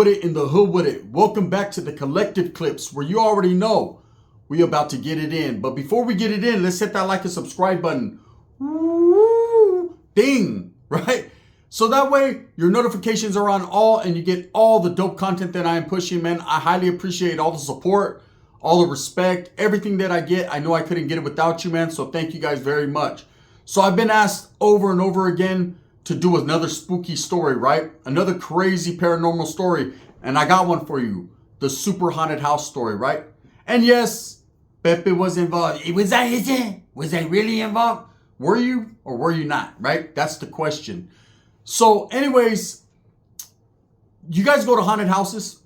with it in the hood with it. Welcome back to the collective clips where you already know we about to get it in. But before we get it in, let's hit that like and subscribe button. Ding, right? So that way your notifications are on all and you get all the dope content that I am pushing, man. I highly appreciate all the support, all the respect, everything that I get. I know I couldn't get it without you, man. So thank you guys very much. So I've been asked over and over again to do another spooky story, right? Another crazy paranormal story. And I got one for you. The super haunted house story, right? And yes, Pepe was involved. Was I really involved? Were you or were you not, right? That's the question. So anyways, you guys go to haunted houses?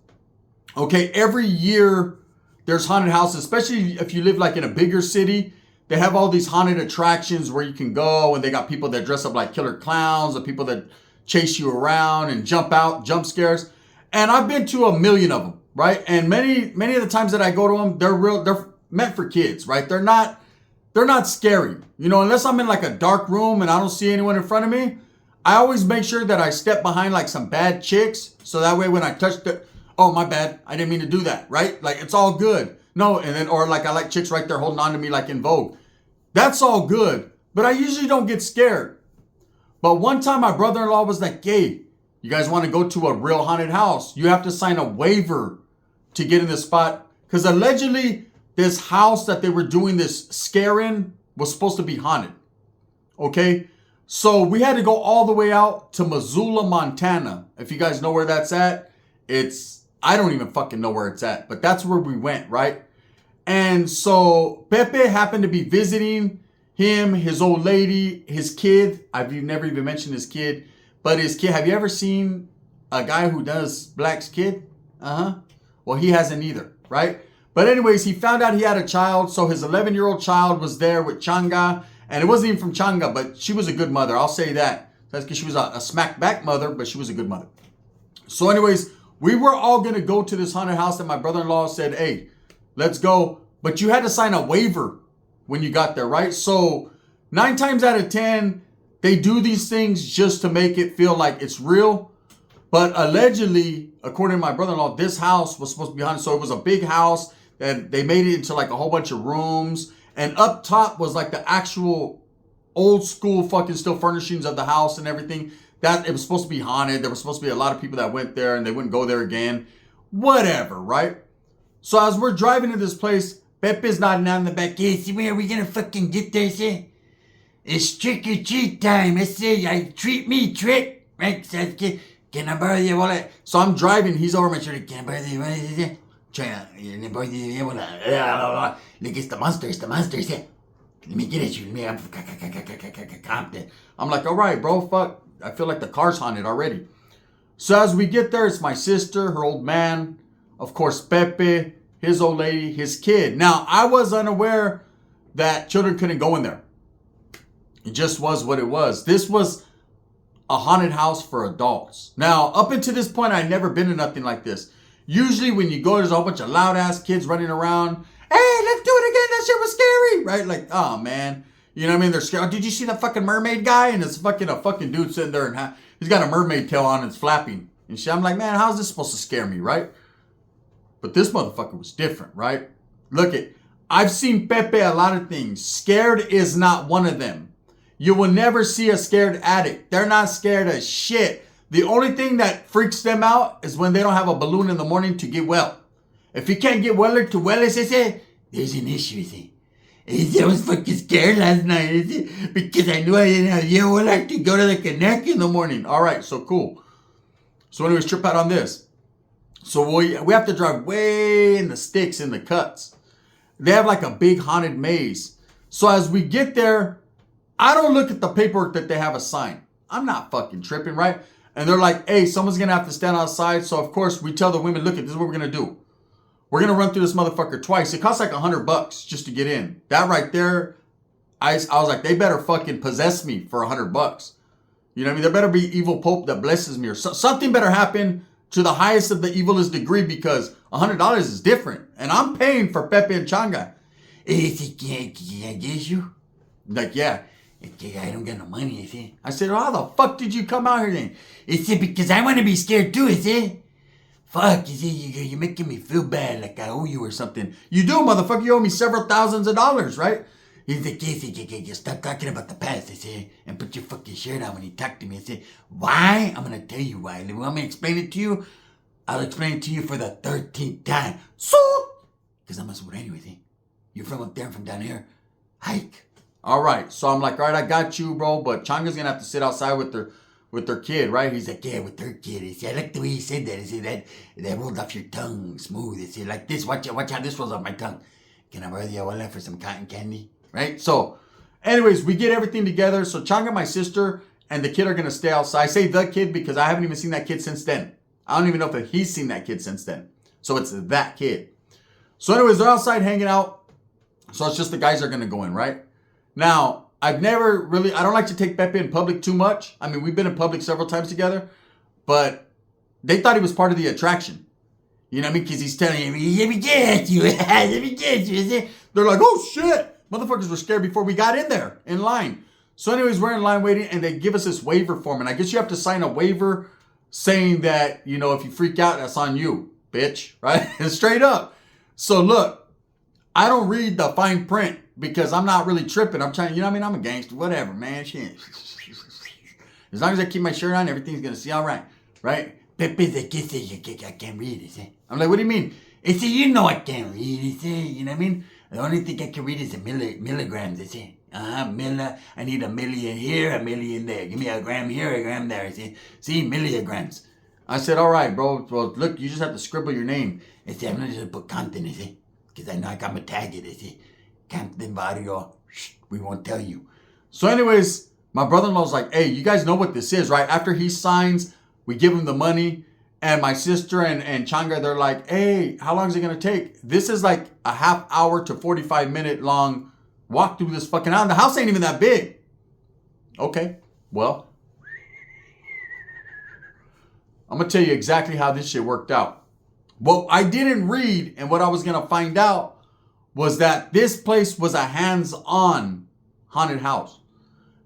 Okay, every year there's haunted houses, especially if you live like in a bigger city. They have all these haunted attractions where you can go, and they got people that dress up like killer clowns, and people that chase you around and jump scares. And I've been to a million of them, right? And many of the times that I go to them, they're meant for kids, right? They're not scary. You know, unless I'm in like a dark room and I don't see anyone in front of me, I always make sure that I step behind like some bad chicks. So that way when I touch oh, my bad, I didn't mean to do that, right? Like it's all good. No, and then, or like I like chicks right there holding on to me like in Vogue. That's all good, but I usually don't get scared. But one time my brother-in-law was like, hey, you guys want to go to a real haunted house? You have to sign a waiver to get in this spot. Because allegedly this house that they were doing this scare in was supposed to be haunted. Okay? So we had to go all the way out to Missoula, Montana. If you guys know where that's at, I don't even fucking know where it's at, but that's where we went, right? And so Pepe happened to be visiting him, his old lady, his kid. I've never even mentioned his kid, but his kid. Have you ever seen a guy who does Black's kid? Well, he hasn't either, right? But anyways, he found out he had a child. So his 11-year-old child was there with Changa, and it wasn't even from Changa, but she was a good mother. I'll say that. That's because she was a smack back mother, but she was a good mother. So anyways, we were all going to go to this haunted house that my brother-in-law said, hey, let's go. But you had to sign a waiver when you got there, right? So 9 times out of 10, they do these things just to make it feel like it's real. But allegedly, according to my brother-in-law, this house was supposed to be haunted. So it was a big house and they made it into like a whole bunch of rooms. And up top was like the actual old school fucking still furnishings of the house and everything. That it was supposed to be haunted. There was supposed to be a lot of people that went there and they wouldn't go there again. Whatever, right? So as we're driving to this place, Pepe's nodding out in the back. Hey, see, where are we gonna fucking get there, see? It's trick or treat time. I say, I treat me trick. Right? Can I borrow your wallet? So I'm driving. He's over my shoulder. Can I borrow your wallet? Can I borrow your wallet? Look, it's the monster. It's the monster. See? Let me get at you. I'm like, all right, bro, fuck. I feel like the car's haunted already. So as we get there, it's my sister, her old man, of course, Pepe, his old lady, his kid. Now, I was unaware that children couldn't go in there. It just was what it was. This was a haunted house for adults. Now, up until this point, I'd never been to nothing like this. Usually when you go, there's a whole bunch of loud ass kids running around. Hey, let's do it again. That shit was scary, right? Like, oh man. You know what I mean? They're scared. Oh, did you see the fucking mermaid guy? And it's fucking a fucking dude sitting there and he's got a mermaid tail on and it's flapping. And shit. I'm like, man, how's this supposed to scare me, right? But this motherfucker was different, right? Look I've seen Pepe a lot of things. Scared is not one of them. You will never see a scared addict. They're not scared of shit. The only thing that freaks them out is when they don't have a balloon in the morning to get well. If you can't get weller to well, there's an issue, see? I was fucking scared last night because I knew I didn't have Yeholak to go to the connect in the morning. All right, so cool. So anyways, trip out on this. So we have to drive way in the sticks, in the cuts. They have like a big haunted maze. So as we get there, I don't look at the paperwork that they have assigned. I'm not fucking tripping, right? And they're like, hey, someone's going to have to stand outside. So of course we tell the women, look, this is what we're going to do. We're going to run through this motherfucker twice. It costs like $100 just to get in. That right there, I was like, they better fucking possess me for $100. You know what I mean? There better be evil pope that blesses me or something better happen to the highest of the evilest degree because $100 is different. And I'm paying for Pepe and Changa. Can I get you? Like, yeah. I don't got no money, you see. I said, how the fuck did you come out here then? He said, because I want to be scared too, you see. fuck, you see, you're making me feel bad like I owe you or something. You do, motherfucker. You owe me several thousands of dollars, right? He's like, yes, stop talking about the past, I say, and put your fucking shirt on when you talk to me. I say, why? I'm going to tell you why. You want me to explain it to you? I'll explain it to you for the 13th time. So, because I'm a sword anyway, see? You're from up there, I'm from down here. Hike. All right. So I'm like, all right, I got you, bro. But Changa's going to have to sit outside with their kid, right? He's like, yeah, with their kid. I say, I like the way he said that. I say, that rolled off your tongue smooth. I say, like this. Watch how this rolls off my tongue. Can I borrow the abuela for some cotton candy? Right? So, anyways, we get everything together. So Changa, my sister, and the kid are going to stay outside. I say the kid because I haven't even seen that kid since then. I don't even know if he's seen that kid since then. So it's that kid. So anyways, they're outside hanging out. So it's just the guys are going to go in, right? Now, I don't like to take Pepe in public too much. I mean, we've been in public several times together. But they thought he was part of the attraction. You know what I mean? Because he's telling me, let me get you. Let me get you. They're like, oh, shit. Motherfuckers were scared before we got in there, in line. So anyways, we're in line waiting, and they give us this waiver form. And I guess you have to sign a waiver saying that, if you freak out, that's on you, bitch. Right? Straight up. So look, I don't read the fine print because I'm not really tripping. I'm trying, I'm a gangster. Whatever, man. Shit. As long as I keep my shirt on, everything's going to see all right. Right? Pepe's like, I can't read it. I'm like, what do you mean? I say, you know I can't read it. You know what I mean? The only thing I can read is the milligrams. I say, I need a million here, a million there. Give me a gram here, a gram there. I say, see, milligrams. I said, all right, bro. Well, look, you just have to scribble your name. I say, I'm not just put Compton, I say, because I know I got my tag it. I say, Compton Barrio, we won't tell you. So anyways, my brother-in-law's like, hey, you guys know what this is, right? After he signs, we give him the money. And my sister and Changa, they're like, hey, how long is it going to take? This is like a half hour to 45 minute long walk through this fucking house. The house ain't even that big. Okay, well, I'm going to tell you exactly how this shit worked out. What I didn't read and what I was going to find out was that this place was a hands-on haunted house.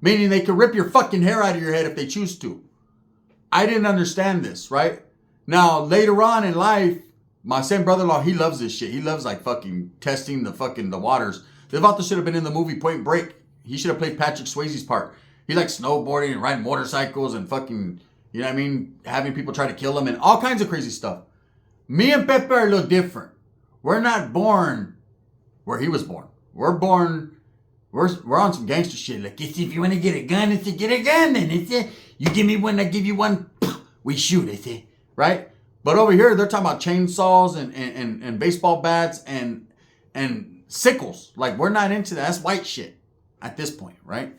Meaning they could rip your fucking hair out of your head if they choose to. I didn't understand this, right? Now, later on in life, my same brother-in-law, he loves this shit. He loves like fucking testing the waters. Devato should have been in the movie Point Break. He should have played Patrick Swayze's part. He likes snowboarding and riding motorcycles and fucking, you know what I mean? Having people try to kill him and all kinds of crazy stuff. Me and Pepe are a little different. We're not born where he was born. We're on some gangster shit. Like, if you want to get a gun, it's get a gun then. You give me one, I give you one. We shoot, I say. Right? But over here, they're talking about chainsaws and baseball bats and sickles. Like, we're not into that. That's white shit at this point, right?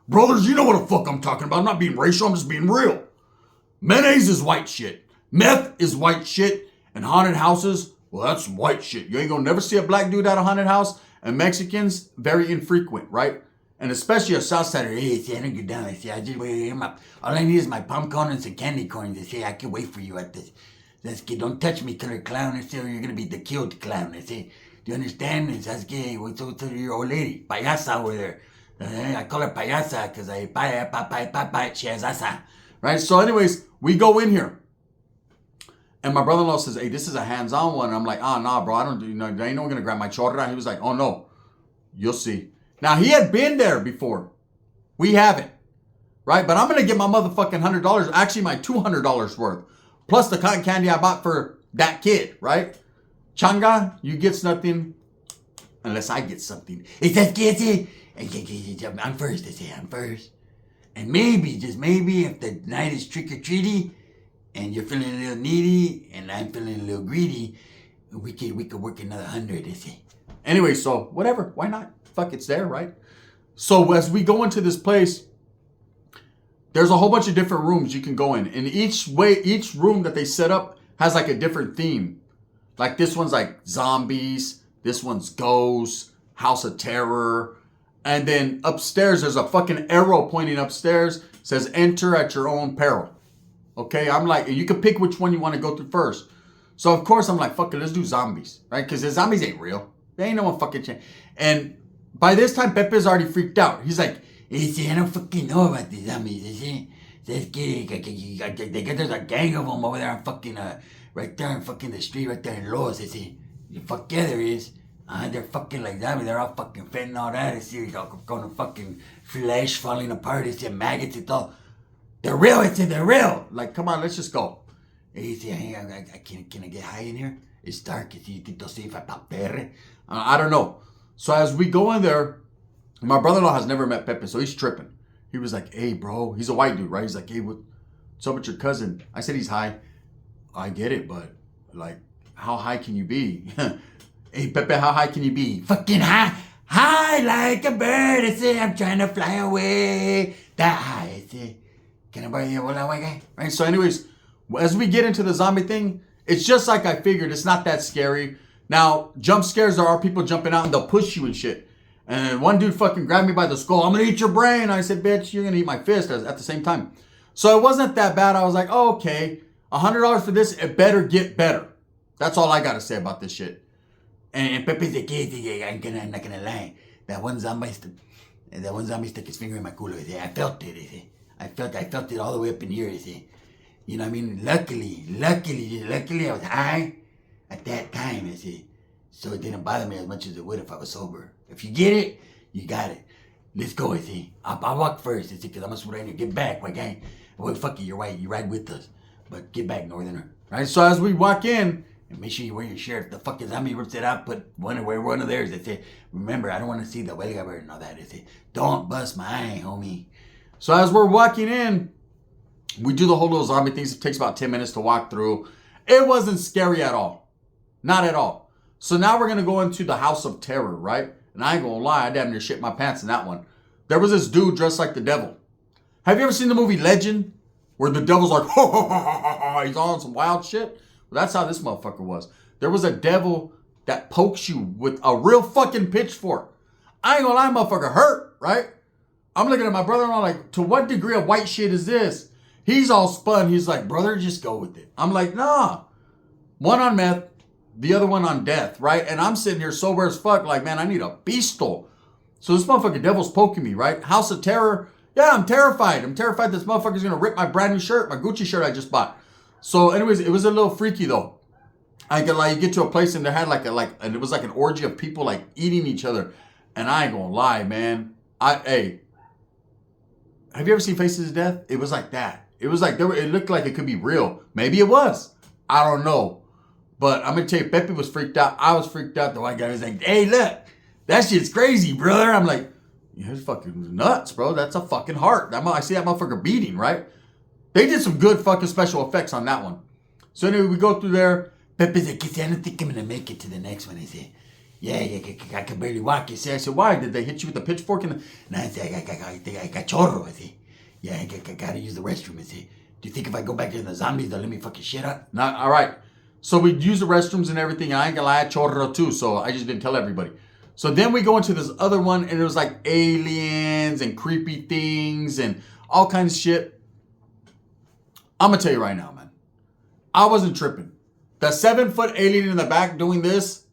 Brothers, you know what the fuck I'm talking about. I'm not being racial. I'm just being real. Mayonnaise is white shit. Meth is white shit. And haunted houses, well, that's white shit. You ain't gonna never see a black dude at a haunted house. And Mexicans, very infrequent, right? And especially a South Sider. Hey, I don't get down. I just wait. All I need is my palm corn and some candy corns. I can wait for you at this. Don't touch me, killer clown. Or you're gonna be the killed clown. Do you understand? What's your old lady? Payasa over there. I call her payasa because she has asa. Right? So anyways, we go in here. And my brother-in-law says, hey, this is a hands-on one. And I'm like, nah, bro. I don't do, there ain't no one gonna grab my chorro. He was like, oh, no. You'll see. Now, he had been there before. We haven't. Right? But I'm going to get my motherfucking $100. Actually, my $200 worth. Plus the cotton candy I bought for that kid. Right? Changa, you get nothing unless I get something. I'm first. I'm first. And maybe, just maybe, if the night is trick-or-treaty and you're feeling a little needy and I'm feeling a little greedy, we could work another 100, Anyway, so whatever. Why not? Fuck, it's there, right? So as we go into this place, there's a whole bunch of different rooms you can go in. And each room that they set up has like a different theme. Like this one's like zombies. This one's ghosts, House of Terror. And then upstairs, there's a fucking arrow pointing upstairs. Says enter at your own peril. Okay, I'm like, you can pick which one you want to go through first. So of course I'm like, fuck it, let's do zombies, right? Because the zombies ain't real. They ain't no one fucking change. And by this time, Pepe's already freaked out. He's like, I don't fucking know about these zombies. There's a gang of them over there on fucking right there in fucking the street, right there in Los, I see. Fuck yeah, there is. They're fucking like that. They're all fucking fat and all that. I see, going to fucking flesh falling apart. I see maggots and all. They're real, I said, they're real. Like, come on, let's just go. And he said, hey, can I get high in here? It's dark. You think they'll see if I pop there? I don't know. So as we go in there, my brother-in-law has never met Pepe, so he's tripping. He was like, hey, bro. He's a white dude, right? He's like, hey, what's up with your cousin? I said he's high. I get it, but, like, how high can you be? Hey, Pepe, how high can you be? Fucking high. High like a bird. I say, I'm trying to fly away. That high, I say. Can I borrow your bola, white guy? Right, so anyways, as we get into the zombie thing, it's just like I figured. It's not that scary. Now, jump scares, there are people jumping out and they'll push you and shit. And one dude fucking grabbed me by the skull. I'm going to eat your brain. I said, bitch, you're going to eat my fist at the same time. So it wasn't that bad. I was like, oh, okay, $100 for this. It better get better. That's all I got to say about this shit. And Pepe's the kid. I'm not going to lie. That one zombie stuck his finger in my culo. I felt it. I felt it all the way up in here. You know what I mean? Luckily, I was high at that time. So it didn't bother me as much as it would if I was sober. If you get it, you got it. Let's go, I'll walk first, because I'm a surrender. Get back, white guy. Well, fuck it, you're white. You ride with us. But get back, northerner. Right, so as we walk in, and make sure you wear your shirt. If the fucking zombie rips it out, wear one of theirs. Remember, I don't want to see the huelga bird and all that. Don't bust my eye, homie. So as we're walking in, we do the whole little zombie things. It takes about 10 minutes to walk through. It wasn't scary at all. Not at all. So now we're going to go into the House of Terror, right? And I ain't going to lie, I damn near shit my pants in that one. There was this dude dressed like the devil. Have you ever seen the movie Legend? Where the devil's like, ho, ho, ho, ho, ho, he's on some wild shit? Well, that's how this motherfucker was. There was a devil that pokes you with a real fucking pitchfork. I ain't gonna lie, motherfucker hurt, right? I'm looking at my brother-in-law like, to what degree of white shit is this? He's all spun. He's like, brother, just go with it. I'm like, nah. One on meth, the other one on death, right? And I'm sitting here sober as fuck like, man, I need a pistol. So this motherfucking devil's poking me, right? House of Terror. Yeah, I'm terrified. I'm terrified this motherfucker's going to rip my brand new shirt, my Gucci shirt I just bought. So anyways, it was a little freaky though. I get like, you get to a place and they had and it was like an orgy of people like eating each other. And I ain't gonna lie, man. Hey, have you ever seen Faces of Death? It was like that. It was like, it looked like it could be real. Maybe it was. I don't know. But I'm going to tell you, Pepe was freaked out. I was freaked out. The white guy was like, hey, look, that shit's crazy, brother. I'm like, yeah, it's fucking nuts, bro. That's a fucking heart. I see that motherfucker beating, right? They did some good fucking special effects on that one. So anyway, we go through there. Pepe's like, I don't think I'm going to make it to the next one. He said, yeah, I can barely walk. He said, I said, why? Did they hit you with a pitchfork? No, I said, I got Chorro. I said, yeah, I got to use the restroom. I said, do you think if I go back to the zombies, they'll let me fucking shit up? Not, all right. So we use the restrooms and everything. And I ain't gonna lie, I had Chorro too. So I just didn't tell everybody. So then we go into this other one and it was like aliens and creepy things and all kinds of shit. I'm gonna tell you right now, man. I wasn't tripping. The 7-foot alien in the back doing this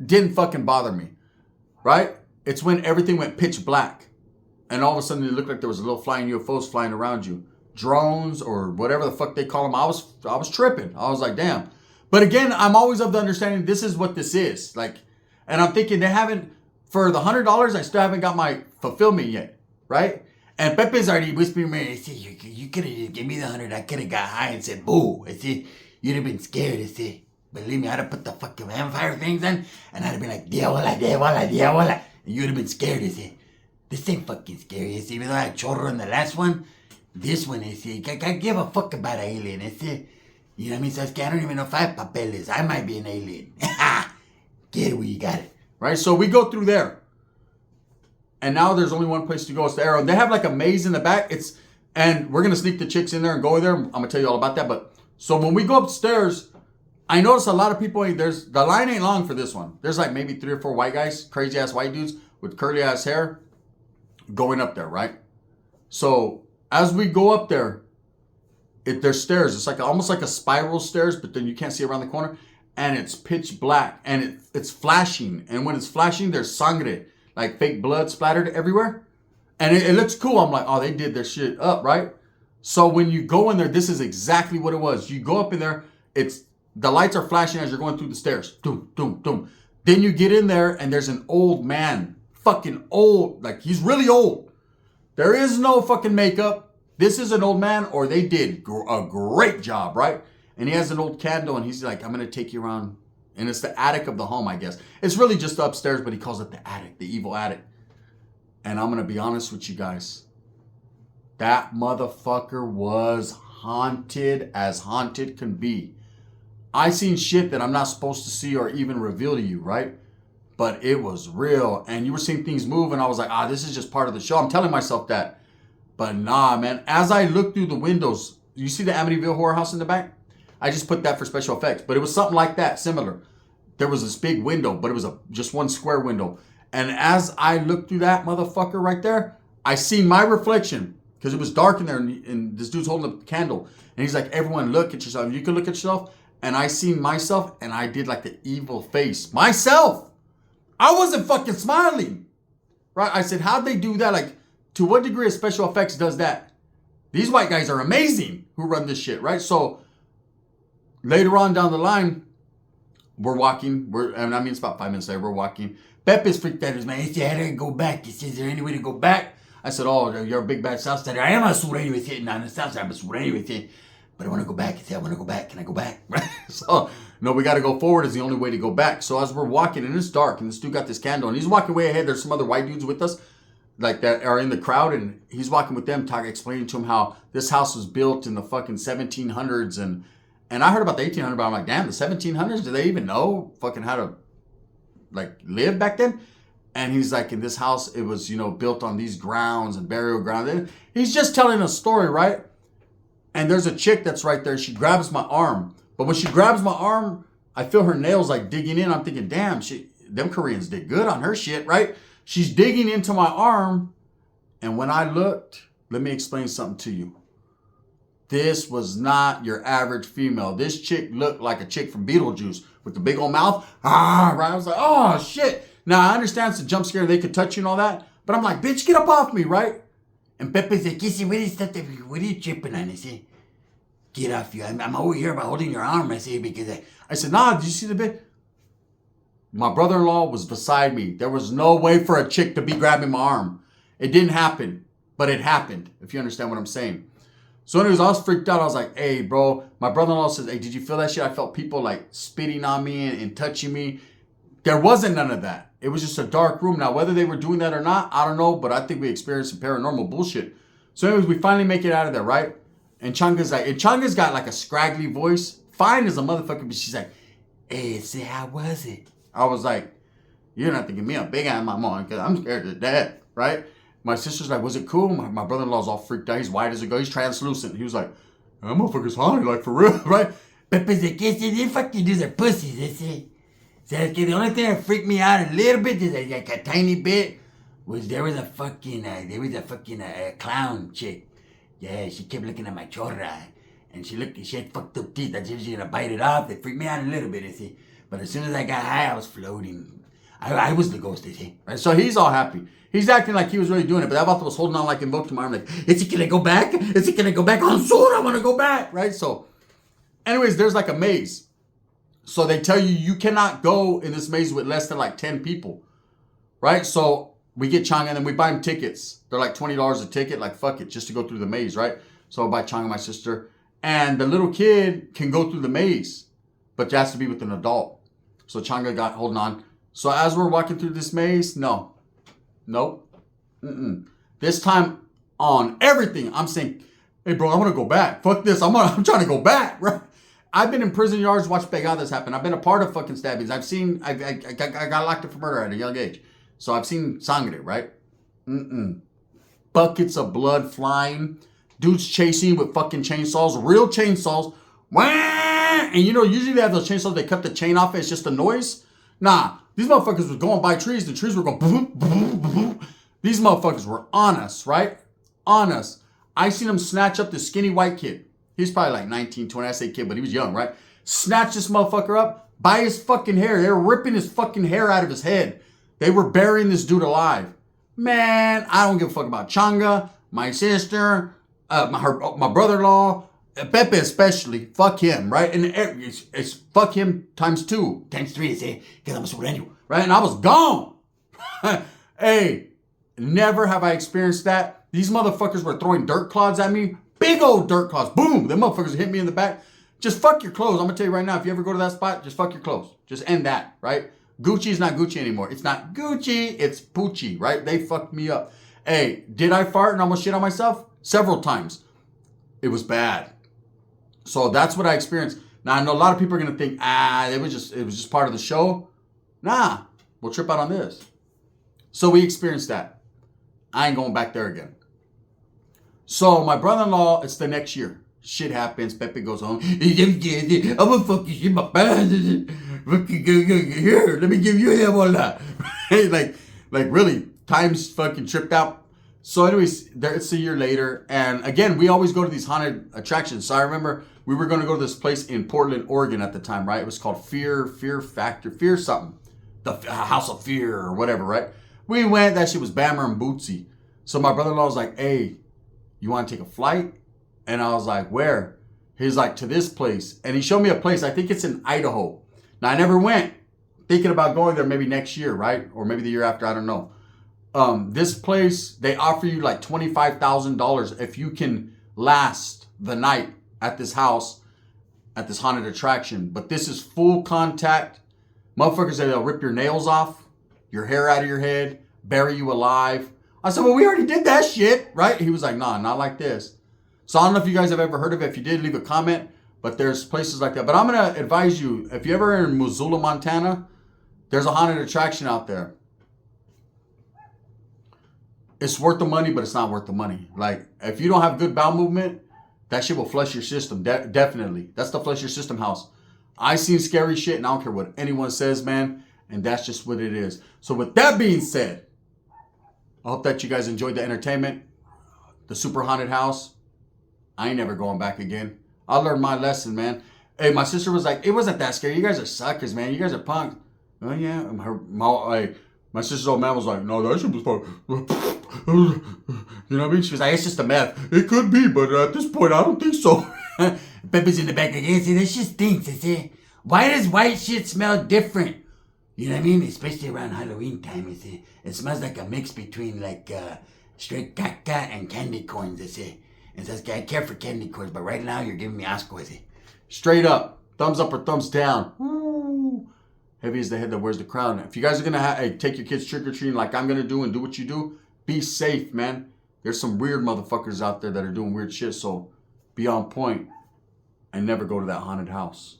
didn't fucking bother me. Right? It's when everything went pitch black. And all of a sudden it looked like there was a little flying UFOs flying around you. Drones or whatever the fuck they call them. I was tripping. I was like, damn. But again, I'm always of the understanding this is what this is. Like, and I'm thinking they haven't, for the $100, I still haven't got my fulfillment yet. Right? And Pepe's already whispering me, I said, you could have just given me the 100. I could have got high and said, boo. I said, you'd have been scared. I said, believe me, I'd have put the fucking vampire things on. And I'd have been like, diabola, diabola, diabola. And you'd have been scared. I said, this ain't fucking scary. I said, even though I had Chorro in the last one, this one, I said, I give a fuck about an alien. I said, you know what I mean? So I don't even know if I have papeles. I might be an alien. Get it where you got it. Right? So we go through there. And now there's only one place to go. It's the Arrow. They have like a maze in the back. And we're going to sneak the chicks in there and go in there. I'm going to tell you all about that. But so when we go upstairs, I notice a lot of people, the line ain't long for this one. There's like maybe 3 or 4 white guys, crazy ass white dudes with curly ass hair going up there, right? So as we go up there, there's stairs. It's like almost like a spiral stairs, but then you can't see around the corner. And it's pitch black and it's flashing. And when it's flashing, there's sangre, like fake blood splattered everywhere. And it looks cool. I'm like, oh, they did their shit up, right? So when you go in there, this is exactly what it was. You go up in there, it's The lights are flashing as you're going through the stairs. Doom, doom, doom. Then you get in there and there's an old man. Fucking old. Like, he's really old. There is no fucking makeup. This is an old man, or they did a great job, right? And he has an old candle and he's like, I'm going to take you around. And it's the attic of the home, I guess. It's really just upstairs, but he calls it the attic, the evil attic. And I'm going to be honest with you guys. That motherfucker was haunted as haunted can be. I seen shit that I'm not supposed to see or even reveal to you, right? But it was real. And you were seeing things move and I was like, this is just part of the show. I'm telling myself that. But nah, man. As I look through the windows, you see the Amityville Horror House in the back? I just put that for special effects. But it was something like that, similar. There was this big window, but it was just one square window. And as I looked through that motherfucker right there, I seen my reflection. Because it was dark in there and this dude's holding a candle. And he's like, everyone look at yourself. You can look at yourself. And I seen myself and I did like the evil face. Myself! I wasn't fucking smiling. Right? I said, how'd they do that? Like, to what degree of special effects does that? These white guys are amazing who run this shit, right? So, later on down the line, we're walking. It's about 5 minutes later. We're walking. Pepe's freaked out. Man, he said, how do I go back? He says, is there any way to go back? I said, you're a big bad Southsider. I am a sureño with it. No, I'm a Southsider. I'm a sureño with it. But I want to go back. He said, I want to go back. Can I go back? Right? So, no, we got to go forward is the only way to go back. So as we're walking, and it's dark, and this dude got this candle, and he's walking way ahead. There's some other white dudes with us, like that are in the crowd, and he's walking with them, explaining to him how this house was built in the fucking 1700s, and I heard about the 1800s, but I'm like, damn, the 1700s? Do they even know fucking how to like live back then? And he's like, in this house, it was, built on these grounds and burial grounds. And he's just telling a story, right? And there's a chick that's right there. She grabs my arm. But when she grabs my arm, I feel her nails like digging in. I'm thinking, damn, them Koreans did good on her shit, right? She's digging into my arm. And when I looked, let me explain something to you. This was not your average female. This chick looked like a chick from Beetlejuice with the big old mouth. Right? I was like, oh, shit. Now, I understand it's a jump scare. They could touch you and all that. But I'm like, bitch, get up off me, right? And Pepe's like, what are you tripping on? I say, get off you. I'm over here by holding your arm. I say, because I said, nah, did you see the bit? My brother-in-law was beside me. There was no way for a chick to be grabbing my arm. It didn't happen, but it happened, if you understand what I'm saying. So anyways, I was freaked out. I was like, hey, bro. My brother-in-law says, hey, did you feel that shit? I felt people like spitting on me and touching me. There wasn't none of that. It was just a dark room. Now, whether they were doing that or not, I don't know. But I think we experienced some paranormal bullshit. So anyways, we finally make it out of there, right? And Changa's got like a scraggly voice. Fine as a motherfucker, but she's like, hey, say, how was it? I was like, you're not thinking me a big eye, my mom, because I'm scared to death, right? My sister's like, was it cool? My brother-in-law's all freaked out. He's white as a ghost. He's translucent. He was like, that motherfucker's haunted, like for real, right? Pepe's like, yes, they fucking do their pussies, they say. So the only thing that freaked me out a little bit, like a tiny bit, was there was a fucking clown chick. Yeah, she kept looking at my chorro, and she had fucked up teeth. I said she was gonna bite it off. It freaked me out a little bit, I see. But as soon as I got high, I was floating. I was the ghost, they say. Right? So he's all happy. He's acting like he was really doing it, but that vato was holding on like invoked to my arm, like, is he gonna go back? Is he gonna go back? I'm soon, I wanna go back, right? So, anyways, there's like a maze. So they tell you cannot go in this maze with less than like 10 people, right? So we get Changa and then we buy him tickets. They're like $20 a ticket, like fuck it, just to go through the maze, right? So I buy Changa, my sister, and the little kid can go through the maze, but it has to be with an adult. So Changa got holding on. So as we're walking through this maze, nope. This time on everything, I'm saying, hey bro, I want to go back. Fuck this, I'm trying to go back, right? I've been in prison yards, watched pegadas happen. I've been a part of fucking stabbings. I got locked up for murder at a young age. So I've seen sangre, right? Buckets of blood flying. Dudes chasing with fucking chainsaws, real chainsaws. Wah! And usually they have those chainsaws, they cut the chain off, it's just a noise. Nah, these motherfuckers were going by trees. The trees were going boom, boom, boom. These motherfuckers were on us, right? On us. I seen them snatch up this skinny white kid. He's probably like 19, 20. I say kid, but he was young, right? Snatched this motherfucker up by his fucking hair. They were ripping his fucking hair out of his head. They were burying this dude alive. Man, I don't give a fuck about Changa, my sister, my brother-in-law. Pepe especially, fuck him, right? And it's fuck him times 2. Times 3, see? Because I'm a sureño. Right? And I was gone. Hey, never have I experienced that. These motherfuckers were throwing dirt clods at me. Big old dirt clods. Boom. Them motherfuckers hit me in the back. Just fuck your clothes. I'm going to tell you right now, if you ever go to that spot, just fuck your clothes. Just end that, right? Gucci is not Gucci anymore. It's not Gucci. It's Poochie, right? They fucked me up. Hey, did I fart and almost shit on myself? Several times. It was bad. So that's what I experienced. Now, I know a lot of people are going to think, it was just part of the show. Nah, we'll trip out on this. So we experienced that. I ain't going back there again. So my brother-in-law, it's the next year. Shit happens. Pepe goes home. I'm gonna fucking shit my pants. Here, let me give you a bola. like really, time's fucking tripped out. So anyways, it's a year later. And again, we always go to these haunted attractions. So I remember we were going to go to this place in Portland, Oregon at the time, right? It was called Fear Factor, Fear something. The House of Fear or whatever, right? We went, that shit was Bammer and Bootsy. So my brother-in-law was like, hey, you want to take a flight? And I was like, where? He's like, to this place. And he showed me a place. I think it's in Idaho. Now, I never went. Thinking about going there maybe next year, right? Or maybe the year after, I don't know. This place, they offer you like $25,000 if you can last the night at this house, at this haunted attraction. But this is full contact. Motherfuckers say they'll rip your nails off, your hair out of your head, bury you alive. I said, well, we already did that shit, right? He was like, nah, not like this. So I don't know if you guys have ever heard of it. If you did, leave a comment. But there's places like that. But I'm going to advise you, if you're ever in Missoula, Montana, there's a haunted attraction out there. It's worth the money, but it's not worth the money. Like, if you don't have good bowel movement, that shit will flush your system. Definitely. That's the flush your system house. I seen scary shit, and I don't care what anyone says, man. And that's just what it is. So with that being said, I hope that you guys enjoyed the entertainment. The super haunted house. I ain't never going back again. I learned my lesson, man. Hey, my sister was like, it wasn't that scary. You guys are suckers, man. You guys are punks. Oh, yeah. My sister's old man was like, no, that shit was fun. You know what I mean? She was like, it's just a meth. It could be, but at this point, I don't think so. Pepe's in the back again. See, this shit stinks. I see. Why does white shit smell different? You know what I mean? Especially around Halloween time. You see, it smells like a mix between like straight caca and candy corns. I see. And says, I care for candy corns, but right now you're giving me asco. I see. Straight up, thumbs up or thumbs down. Woo. Heavy is the head that wears the crown. If you guys are gonna take your kids trick or treating like I'm gonna do and do what you do, be safe, man. There's some weird motherfuckers out there that are doing weird shit, so be on point and never go to that haunted house.